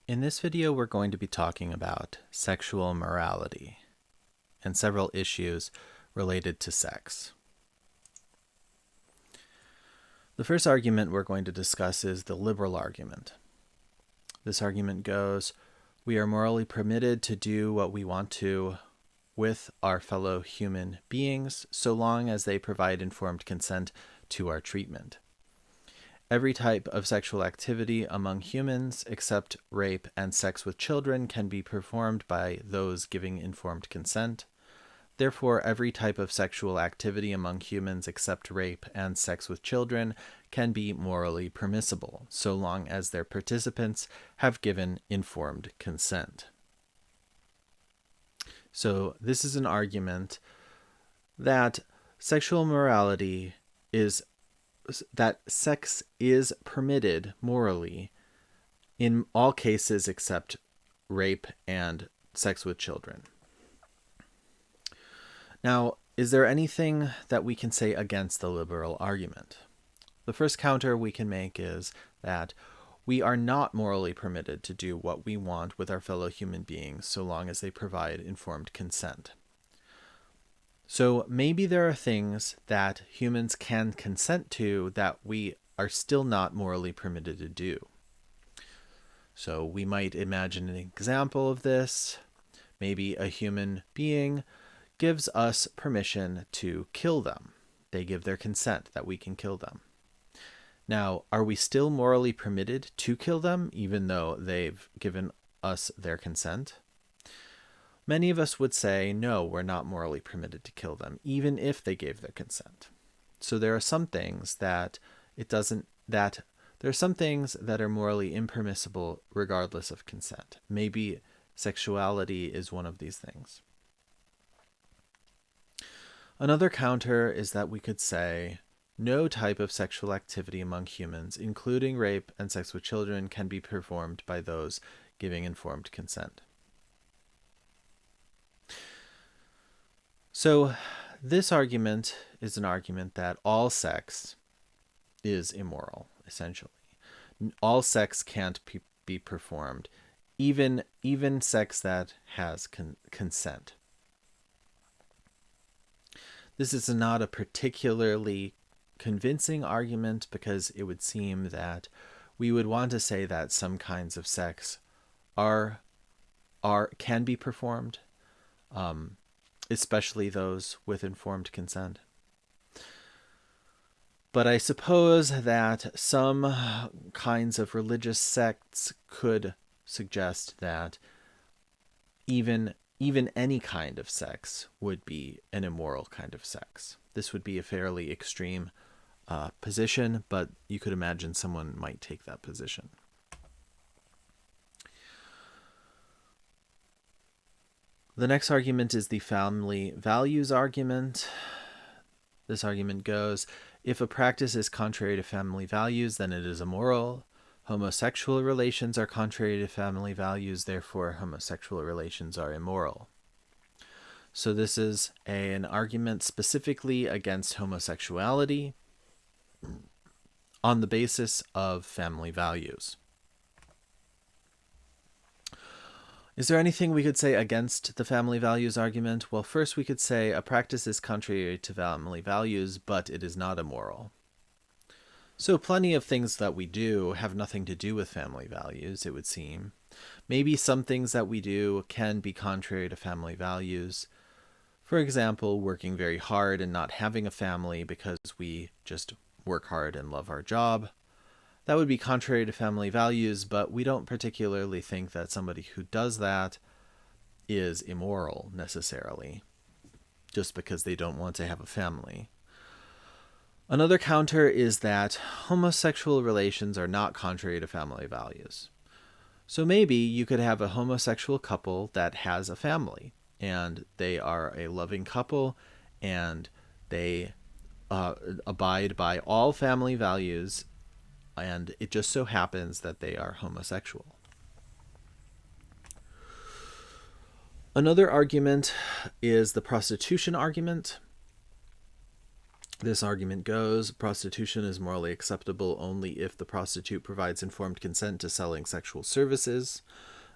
In this video, we're going to be talking about sexual morality and several issues related to sex. The first argument we're going to discuss is the liberal argument. This argument goes, we are morally permitted to do what we want to with our fellow human beings so long as they provide informed consent to our treatment. Every type of sexual activity among humans, except rape and sex with children, can be performed by those giving informed consent. Therefore, every type of sexual activity among humans, except rape and sex with children, can be morally permissible, so long as their participants have given informed consent. So, this is an argument that sexual morality is that sex is permitted morally in all cases except rape and sex with children. Now, is there anything that we can say against the liberal argument? The first counter we can make is that we are not morally permitted to do what we want with our fellow human beings so long as they provide informed consent. So maybe there are things that humans can consent to that we are still not morally permitted to do. So we might imagine an example of this. Maybe a human being gives us permission to kill them. They give their consent that we can kill them. Now, are we still morally permitted to kill them even though they've given us their consent? Many of us would say, no, we're not morally permitted to kill them, even if they gave their consent. So there are some things that are morally impermissible regardless of consent. Maybe sexuality is one of these things. Another counter is that we could say, no type of sexual activity among humans, including rape and sex with children, can be performed by those giving informed consent. So this argument is an argument that all sex is immoral, essentially. All sex can't be performed, even sex that has consent. This is not a particularly convincing argument because it would seem that we would want to say that some kinds of sex can be performed, especially those with informed consent. But I suppose that some kinds of religious sects could suggest that even any kind of sex would be an immoral kind of sex. This would be a fairly extreme position, but you could imagine someone might take that position. The next argument is the family values argument. This argument goes, if a practice is contrary to family values, then it is immoral. Homosexual relations are contrary to family values, therefore homosexual relations are immoral. So this is an argument specifically against homosexuality on the basis of family values. Is there anything we could say against the family values argument? Well, first we could say a practice is contrary to family values, but it is not immoral. So plenty of things that we do have nothing to do with family values, it would seem. Maybe some things that we do can be contrary to family values. For example, working very hard and not having a family because we just work hard and love our job. That would be contrary to family values, but we don't particularly think that somebody who does that is immoral necessarily, just because they don't want to have a family. Another counter is that homosexual relations are not contrary to family values. So maybe you could have a homosexual couple that has a family, and they are a loving couple, and they abide by all family values, and it just so happens that they are homosexual. Another argument is the prostitution argument. This argument goes, prostitution is morally acceptable only if the prostitute provides informed consent to selling sexual services.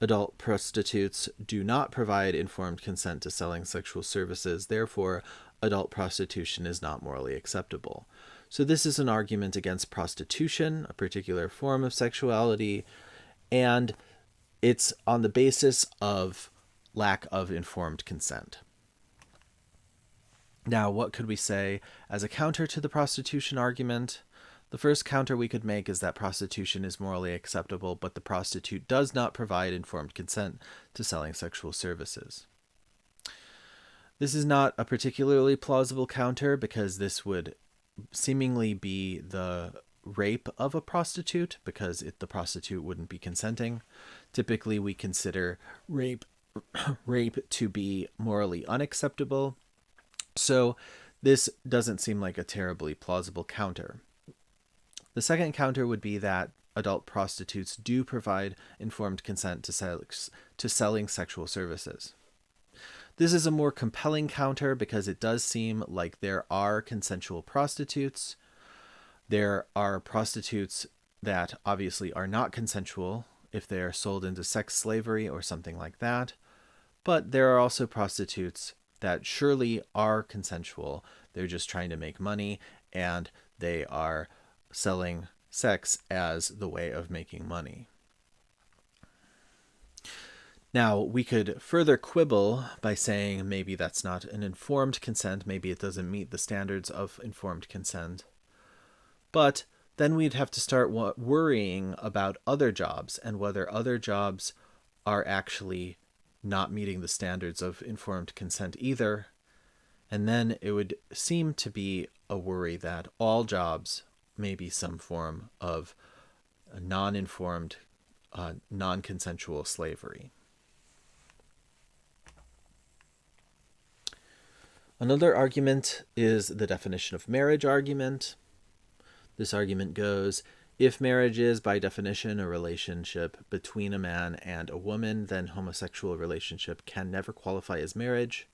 Adult prostitutes do not provide informed consent to selling sexual services, therefore, adult prostitution is not morally acceptable. So this is an argument against prostitution, a particular form of sexuality, and it's on the basis of lack of informed consent. Now, what could we say as a counter to the prostitution argument? The first counter we could make is that prostitution is morally acceptable, but the prostitute does not provide informed consent to selling sexual services. This is not a particularly plausible counter because this would seemingly be the rape of a prostitute, because the prostitute wouldn't be consenting. Typically, we consider rape to be morally unacceptable. So this doesn't seem like a terribly plausible counter. The second counter would be that adult prostitutes do provide informed consent to selling sexual services. This is a more compelling counter because it does seem like there are consensual prostitutes. There are prostitutes that obviously are not consensual if they are sold into sex slavery or something like that. But there are also prostitutes that surely are consensual. They're just trying to make money, and they are selling sex as the way of making money. Now, we could further quibble by saying maybe that's not an informed consent, maybe it doesn't meet the standards of informed consent. But then we'd have to start worrying about other jobs and whether other jobs are actually not meeting the standards of informed consent either. And then it would seem to be a worry that all jobs may be some form of non-informed, non-consensual slavery. Another argument is the definition of marriage argument. This argument goes, if marriage is, by definition, a relationship between a man and a woman, then homosexual relationship can never qualify as marriage.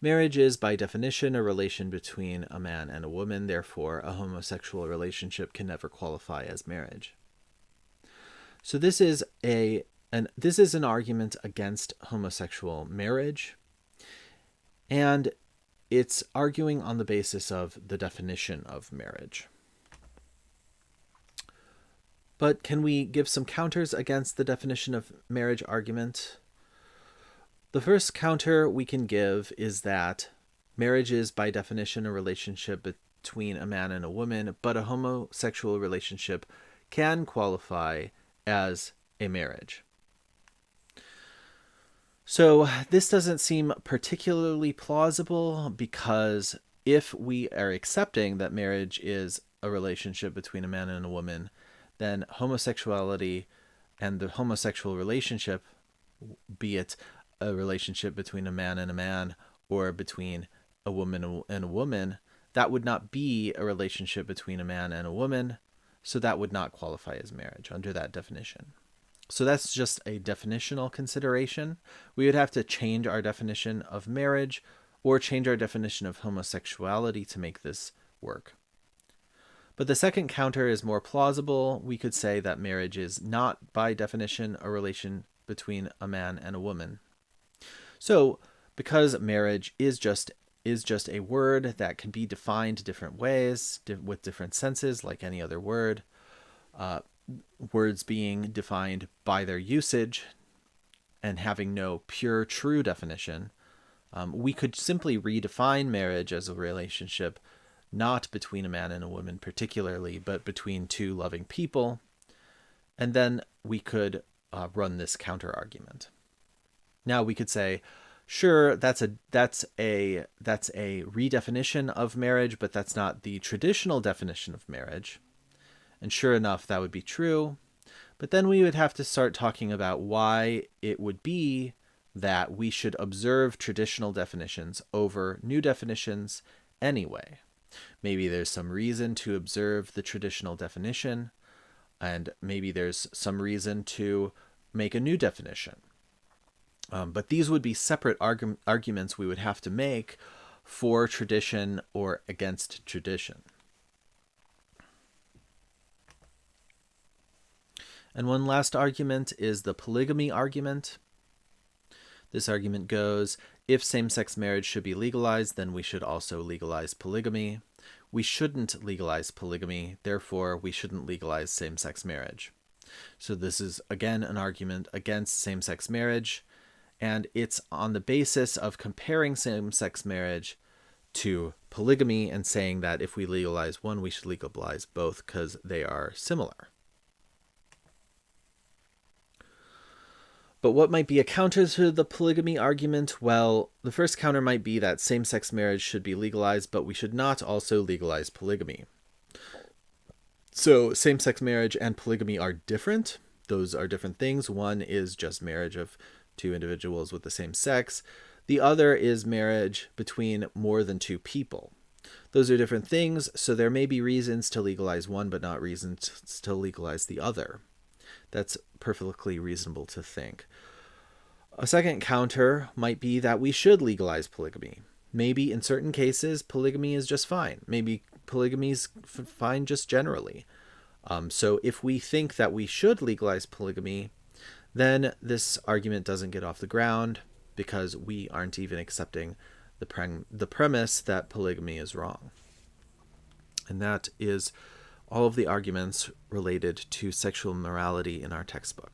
Marriage is, by definition, a relation between a man and a woman, therefore, a homosexual relationship can never qualify as marriage. So this is an argument against homosexual marriage, and it's arguing on the basis of the definition of marriage. But can we give some counters against the definition of marriage argument? The first counter we can give is that marriage is by definition a relationship between a man and a woman, but a homosexual relationship can qualify as a marriage. So this doesn't seem particularly plausible because if we are accepting that marriage is a relationship between a man and a woman, then homosexuality and the homosexual relationship, be it a relationship between a man or between a woman and a woman, that would not be a relationship between a man and a woman, so that would not qualify as marriage under that definition. So that's just a definitional consideration. We would have to change our definition of marriage or change our definition of homosexuality to make this work. But the second counter is more plausible. We could say that marriage is not, by definition, a relation between a man and a woman. So, because marriage is just a word that can be defined different ways, with different senses, like any other word, words being defined by their usage and having no pure, true definition, we could simply redefine marriage as a relationship not between a man and a woman particularly, but between two loving people. And then we could run this counter argument. Now we could say, sure, that's a redefinition of marriage, but that's not the traditional definition of marriage. And sure enough, that would be true. But then we would have to start talking about why it would be that we should observe traditional definitions over new definitions anyway. Maybe there's some reason to observe the traditional definition, and maybe there's some reason to make a new definition. But these would be separate arguments we would have to make for tradition or against tradition. And one last argument is the polygamy argument. This argument goes, if same-sex marriage should be legalized, then we should also legalize polygamy. We shouldn't legalize polygamy, therefore we shouldn't legalize same-sex marriage. So this is, again, an argument against same-sex marriage, and it's on the basis of comparing same-sex marriage to polygamy and saying that if we legalize one, we should legalize both because they are similar. But what might be a counter to the polygamy argument? Well, the first counter might be that same-sex marriage should be legalized, but we should not also legalize polygamy. So same-sex marriage and polygamy are different. Those are different things. One is just marriage of two individuals with the same sex. The other is marriage between more than two people. Those are different things, so there may be reasons to legalize one, but not reasons to legalize the other. That's perfectly reasonable to think. A second counter might be that we should legalize polygamy. Maybe in certain cases, polygamy is just fine. Maybe polygamy is fine just generally. So if we think that we should legalize polygamy, then this argument doesn't get off the ground because we aren't even accepting the premise that polygamy is wrong. And that is all of the arguments related to sexual morality in our textbook.